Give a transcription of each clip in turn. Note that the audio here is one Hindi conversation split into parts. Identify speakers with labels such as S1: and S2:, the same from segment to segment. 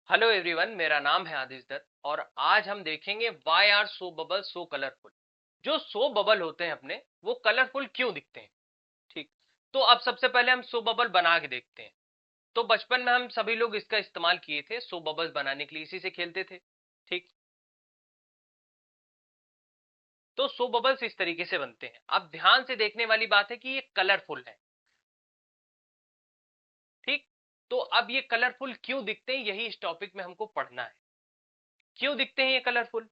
S1: हेलो एवरीवन, मेरा नाम है आदिश दत्त और आज हम देखेंगे why are soap bubble so colourful. जो सो बबल होते हैं अपने, वो कलरफुल क्यों दिखते हैं। ठीक। तो अब सबसे पहले हम सो बबल बना के देखते हैं। तो बचपन में हम सभी लोग इसका इस्तेमाल किए थे, सो बबल्स बनाने के लिए इसी से खेलते थे। ठीक। तो सो बबल्स इस तरीके से बनते हैं। अब ध्यान से देखने वाली बात है कि ये कलरफुल है। ठीक। तो अब ये कलरफुल क्यों दिखते हैं, यही इस टॉपिक में हमको पढ़ना है। क्यों दिखते हैं ये कलरफुल।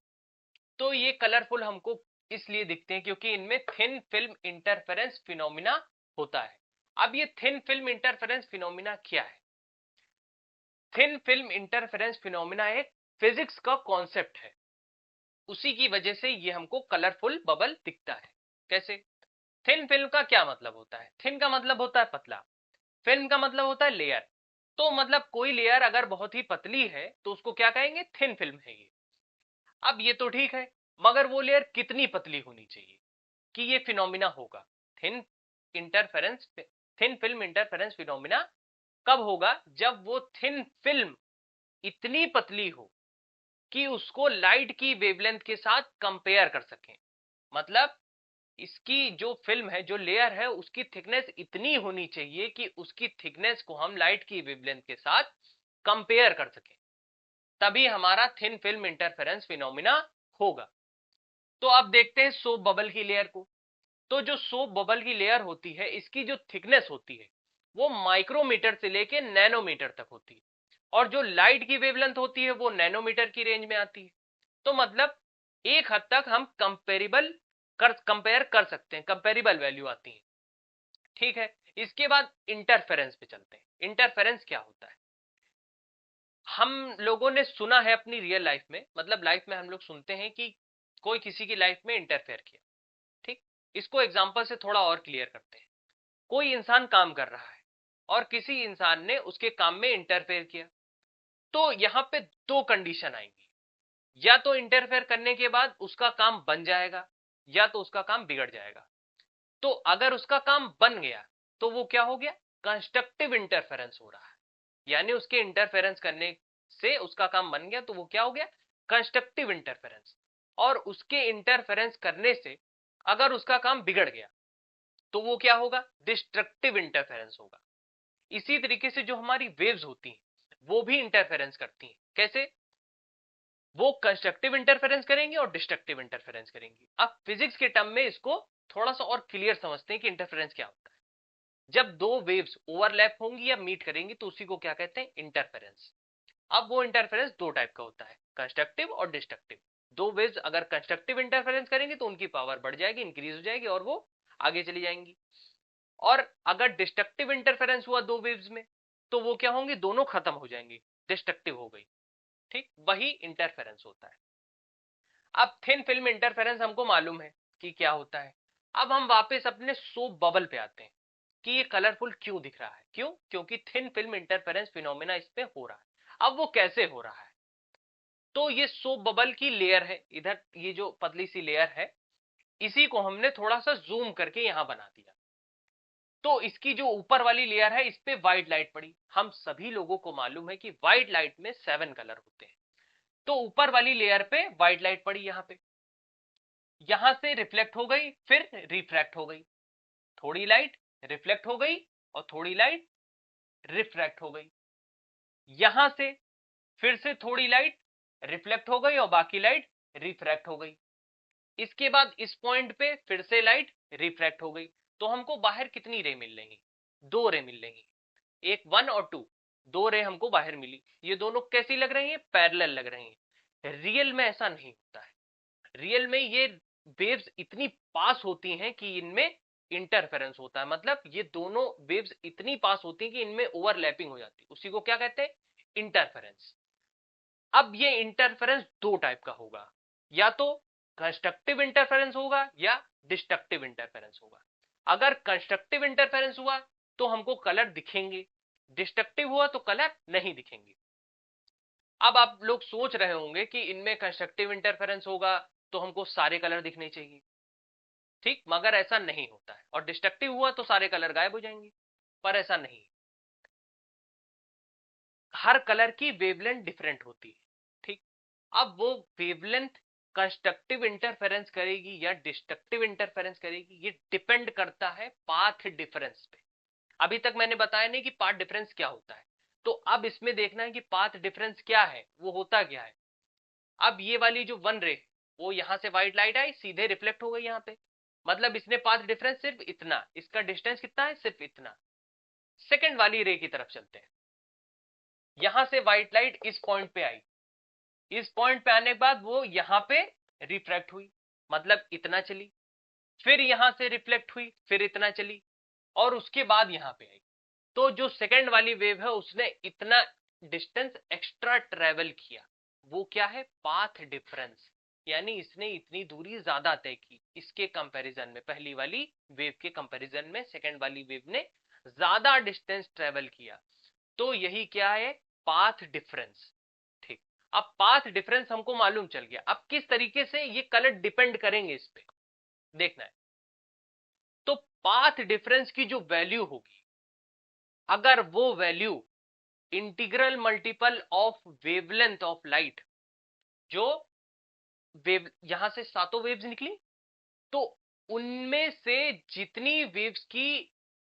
S1: तो ये कलरफुल हमको इसलिए दिखते हैं क्योंकि इनमें थिन फिल्म इंटरफेरेंस फिनोमिना होता है। अब ये थिन फिल्म इंटरफेरेंस फिनोमिना क्या है। थिन फिल्म इंटरफेरेंस फिनोमिना एक फिजिक्स का कॉन्सेप्ट है। उसी की वजह से ये हमको कलरफुल बबल दिखता है। कैसे। थिन फिल्म का क्या मतलब होता है। थिन का मतलब होता है पतला, फिल्म का मतलब होता है लेयर। तो मतलब कोई लेयर अगर बहुत ही पतली है तो उसको क्या कहेंगे, थिन फिल्म है ये। अब ये तो ठीक है, मगर वो लेयर कितनी पतली होनी चाहिए कि ये फिनोमिना होगा। Thin interference thin film interference phenomena कब होगा, जब वो थिन फिल्म इतनी पतली हो कि उसको लाइट की वेवलेंथ के साथ कंपेयर कर सकें। मतलब इसकी जो फिल्म है, जो लेयर है, उसकी थिकनेस इतनी होनी चाहिए कि उसकी थिकनेस को हम लाइट की वेवलेंथ के साथ कंपेयर कर सकें। तभी हमारा थिन फिल्म इंटरफेरेंस फिनोमिना होगा। तो अब देखते हैं सोप बबल की लेयर को। तो जो सोप बबल की लेयर होती है, इसकी जो थिकनेस होती है वो माइक्रोमीटर से लेके नैनोमीटर तक होती है। और जो लाइट की वेवलेंथ होती है वो नैनोमीटर की रेंज में आती है। तो मतलब एक हद तक हम कंपेयर कर सकते हैं, कंपेरेबल वैल्यू आती है। ठीक है। इसके बाद इंटरफेरेंस पे चलते हैं। इंटरफेरेंस क्या होता है। हम लोगों ने सुना है अपनी रियल लाइफ में, मतलब लाइफ में हम लोग सुनते हैं कि कोई किसी की लाइफ में इंटरफेयर किया। ठीक। इसको एग्जांपल से थोड़ा और क्लियर करते हैं। कोई इंसान काम कर रहा है और किसी इंसान ने उसके काम में इंटरफेयर किया। तो यहां पे दो कंडीशन आएंगी। या तो इंटरफेयर करने के बाद उसका काम बन जाएगा, या तो उसका काम बिगड़ जाएगा। तो अगर उसका काम बन गया तो वो क्या हो गया, कंस्ट्रक्टिव इंटरफेरेंस हो रहा है। यानी उसके इंटरफेरेंस करने से उसका काम बन गया तो वो क्या हो गया, कंस्ट्रक्टिव इंटरफेरेंस। और उसके इंटरफेरेंस करने से अगर उसका काम बिगड़ गया तो वो क्या होगा, डिस्ट्रक्टिव इंटरफेरेंस होगा। इसी तरीके से जो हमारी वेव्स होती हैं वो भी इंटरफेरेंस करती हैं। कैसे। वो कंस्ट्रक्टिव इंटरफेरेंस करेंगी और डिस्ट्रक्टिव इंटरफेरेंस करेंगी। अब फिजिक्स के टर्म में इसको थोड़ा सा और क्लियर समझते हैं कि इंटरफेरेंस क्या होता है। जब दो वेव्स ओवरलैप होंगी या मीट करेंगी तो उसी को क्या कहते हैं, इंटरफेरेंस। अब वो इंटरफेरेंस दो टाइप का होता है, कंस्ट्रक्टिव और डिस्ट्रक्टिव। दो वेव्स अगर कंस्ट्रक्टिव इंटरफेरेंस करेंगी तो उनकी पावर बढ़ जाएगी, इंक्रीज हो जाएगी और वो आगे चली जाएंगी। और अगर डिस्ट्रक्टिव इंटरफेरेंस हुआ दो वेव्स में तो वो क्या होंगी, दोनों खत्म हो जाएंगी, डिस्ट्रक्टिव हो गई। ठीक, वही इंटरफेरेंस होता है। अब थिन फिल्म इंटरफेरेंस हमको मालूम है कि क्या होता है। अब हम वापस अपने सोप बबल पे आते हैं कि ये कलरफुल क्यों दिख रहा है। क्यों, क्योंकि थिन फिल्म इंटरफेरेंस फिनोमेना इस पे हो रहा है। अब वो कैसे हो रहा है। तो ये सोप बबल की लेयर है, इधर ये जो पतली सी लेयर है, इसी को हमने थोड़ा सा जूम करके यहां बना दिया। तो इसकी जो ऊपर वाली लेयर है इस पे व्हाइट लाइट पड़ी। हम सभी लोगों को मालूम है कि व्हाइट लाइट में 7 कलर होते हैं। तो ऊपर वाली लेयर पे व्हाइट लाइट पड़ी, यहां पे, यहां से रिफ्लेक्ट हो गई, फिर रिफ्रैक्ट हो गई। थोड़ी लाइट रिफ्लेक्ट हो गई और थोड़ी लाइट रिफ्रैक्ट हो गई। यहां से फिर से थोड़ी लाइट रिफ्लेक्ट हो गई और बाकी लाइट रिफ्रैक्ट हो गई। इसके बाद इस पॉइंट पे फिर से लाइट रिफ्रैक्ट हो गई। तो हमको बाहर कितनी रे मिल रही, दो रे मिल रही। एक 1 और 2, दो रे हमको बाहर मिली। ये दोनों कैसी लग रही है, पैरेलल लग रही है। रियल में ऐसा नहीं होता है। रियल में ये वेव्स इतनी पास होती हैं कि इनमें इंटरफेरेंस होता है। मतलब ये दोनों वेव्स इतनी पास होती हैं कि इनमें ओवरलैपिंग हो जाती है, उसी को क्या कहते हैं, इंटरफेरेंस। अब ये इंटरफेरेंस दो टाइप का होगा, या तो कंस्ट्रक्टिव इंटरफेरेंस होगा या डिस्ट्रक्टिव इंटरफेरेंस होगा। अगर कंस्ट्रक्टिव इंटरफेरेंस हुआ तो हमको कलर दिखेंगे, डिस्ट्रक्टिव हुआ तो कलर नहीं दिखेंगे। अब आप लोग सोच रहे होंगे कि इनमें कंस्ट्रक्टिव इंटरफेरेंस होगा तो हमको सारे कलर दिखने चाहिए। ठीक, मगर ऐसा नहीं होता है। और डिस्ट्रक्टिव हुआ तो सारे कलर गायब हो जाएंगे, पर ऐसा नहीं। हर कलर की वेवलेंथ डिफरेंट होती है, ठीक। अब वो वेवलेंथ कंस्ट्रक्टिव इंटरफेरेंस करेगी या डिस्ट्रक्टिव इंटरफेरेंस करेगी, ये डिपेंड करता है पाथ डिफरेंस पे। अभी तक मैंने बताया नहीं कि पाथ डिफरेंस क्या होता है, तो अब इसमें देखना है कि पाथ डिफरेंस क्या है, वो होता क्या है। अब ये वाली जो वन रे, वो यहां से व्हाइट लाइट आई सीधे रिफ्लेक्ट हो गई यहाँ पे, मतलब इसने पाथ डिफरेंस सिर्फ इतना, इसका डिस्टेंस कितना है, सिर्फ इतना। सेकंड वाली रे की तरफ चलते हैं। यहां से व्हाइट लाइट इस पॉइंट पे आई, इस पॉइंट पे आने के बाद वो यहां पे रिफ्लेक्ट हुई, मतलब इतना चली, फिर यहां से रिफ्लेक्ट हुई, फिर इतना चली, और उसके बाद यहां पे आई। तो जो सेकंड वाली वेव है उसने इतना डिस्टेंस एक्स्ट्रा ट्रेवल किया, वो क्या है, पाथ डिफरेंस। यानी इसने इतनी दूरी ज्यादा तय की, इसके कंपैरिजन में, पहली वाली वेव के कंपैरिजन में सेकंड वाली वेव ने ज्यादा डिस्टेंस ट्रेवल किया, तो यही क्या है, पाथ डिफरेंस। ठीक। अब पाथ डिफरेंस हमको मालूम चल गया, अब किस तरीके से ये कलर डिपेंड करेंगे इस पे देखना है। तो पाथ डिफरेंस की जो वैल्यू होगी, अगर वो value integral multiple of wavelength of light, जो वेव यहां से सातों वेव्स निकली, तो उनमें से जितनी वेव्स की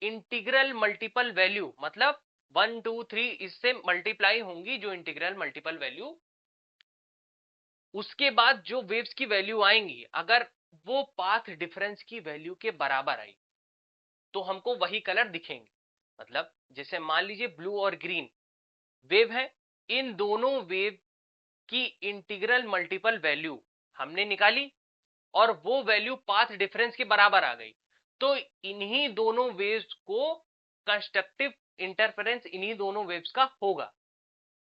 S1: इंटीग्रल मल्टीपल वैल्यू, मतलब 1 2 3 इससे मल्टीप्लाई होंगी जो इंटीग्रल मल्टीपल वैल्यू, उसके बाद जो वेव्स की वैल्यू आएंगी, अगर वो पाथ डिफरेंस की वैल्यू के बराबर आई, तो हमको वही कलर दिखेंगे। मतलब जैसे मान लीजिए ब्लू और ग्रीन वेव है, इन दोनों वेव की इंटीग्रल मल्टीपल वैल्यू हमने निकाली, और वो वैल्यू पाथ डिफरेंस के बराबर आ गई, तो इन्हीं दोनों वेव्स को कंस्ट्रक्टिव इंटरफेरेंस इन्हीं दोनों वेव्स का होगा,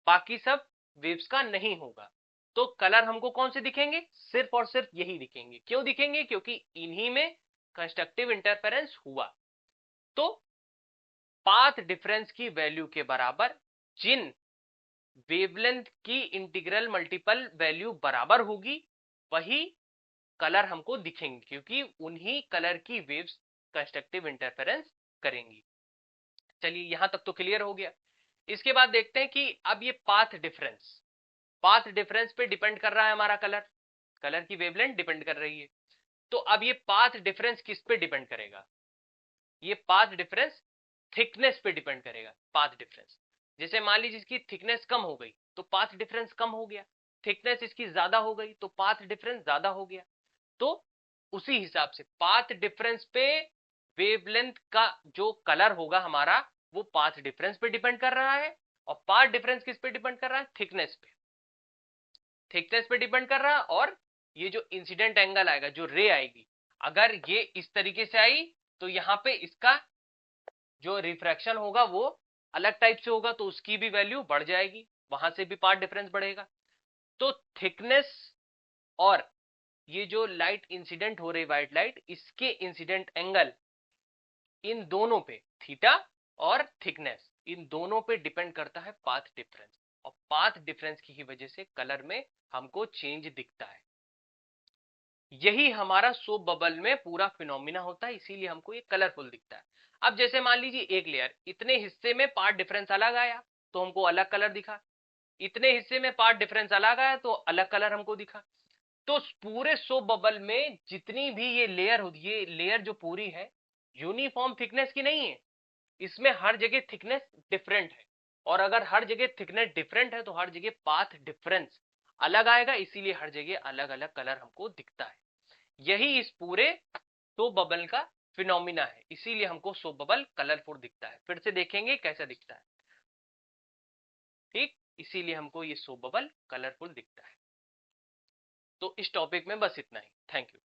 S1: बाकी सब वेव्स का नहीं होगा। तो कलर हमको कौन से दिखेंगे, सिर्फ और सिर्फ यही दिखेंगे। क्यों दिखेंगे, क्योंकि इन्हीं में कंस्ट्रक्टिव इंटरफेरेंस हुआ। तो पाथ डिफरेंस की वैल्यू के बराबर जिन वेवलेंथ की इंटीग्रल मल्टीपल वैल्यू बराबर होगी, वही कलर हमको दिखेंगे, क्योंकि उन्हीं कलर की वेव्स कंस्ट्रक्टिव इंटरफेरेंस करेंगी। चलिए यहां तक तो क्लियर हो गया। इसके बाद देखते हैं कि अब ये पाथ डिफरेंस पे डिपेंड कर रहा है हमारा कलर, कलर की वेवलेंथ डिपेंड कर रही है। तो अब ये पाथ डिफरेंस किस पे डिपेंड करेगा, ये पाथ डिफरेंस थिकनेस पे डिपेंड करेगा। पाथ डिफरेंस, जैसे मान लीजिए इसकी थिकनेस कम हो गई तो पाथ डिफरेंस कम हो गया, थिकनेस इसकी ज्यादा हो गई तो पाथ डिफरेंस ज्यादा हो गया। तो उसी हिसाब से पाथ डिफरेंस पे वेवलेंथ का जो कलर होगा हमारा, वो पाथ डिफरेंस पे डिपेंड कर रहा है। और पाथ डिफरेंस किस पे डिपेंड कर रहा है, थिकनेस पे, थिकनेस पे डिपेंड कर रहा है। और ये जो इंसिडेंट एंगल आएगा, जो रे आएगी, अगर ये इस तरीके से आई, तो यहाँ पे इसका जो रिफ्रैक्शन होगा वो अलग टाइप से होगा, तो उसकी भी वैल्यू बढ़ जाएगी, वहां से भी पाथ डिफरेंस बढ़ेगा। तो थिकनेस और ये जो लाइट इंसिडेंट हो रही व्हाइट लाइट, इसके इंसिडेंट एंगल, इन दोनों पे, थीटा और थिकनेस, इन दोनों पे डिपेंड करता है पाथ डिफरेंस। और पाथ डिफरेंस की वजह से कलर में हमको चेंज दिखता है। यही हमारा सोप बबल में पूरा फिनोमिना होता है, इसीलिए हमको ये कलरफुल दिखता है। अब जैसे मान लीजिए एक लेयर, इतने हिस्से में पाथ डिफरेंस अलग आया तो हमको अलग कलर दिखा, इतने हिस्से में पाथ डिफरेंस अलग आया तो अलग कलर हमको दिखा। तो पूरे सोप बबल में जितनी भी ये लेयर होती है, ये लेयर जो पूरी है यूनिफॉर्म थिकनेस की नहीं है, इसमें हर जगह थिकनेस डिफरेंट है। और अगर हर जगह थिकनेस डिफरेंट है तो हर जगह पाथ डिफरेंस अलग आएगा, इसीलिए हर जगह अलग अलग कलर हमको दिखता है। यही इस पूरे सोप बबल का फिनोमिना है, इसीलिए हमको सोप बबल कलरफुल दिखता है। फिर से देखेंगे कैसा दिखता है, ठीक, इसीलिए हमको ये सोप बबल कलरफुल दिखता है। तो इस टॉपिक में बस इतना ही। Thank you.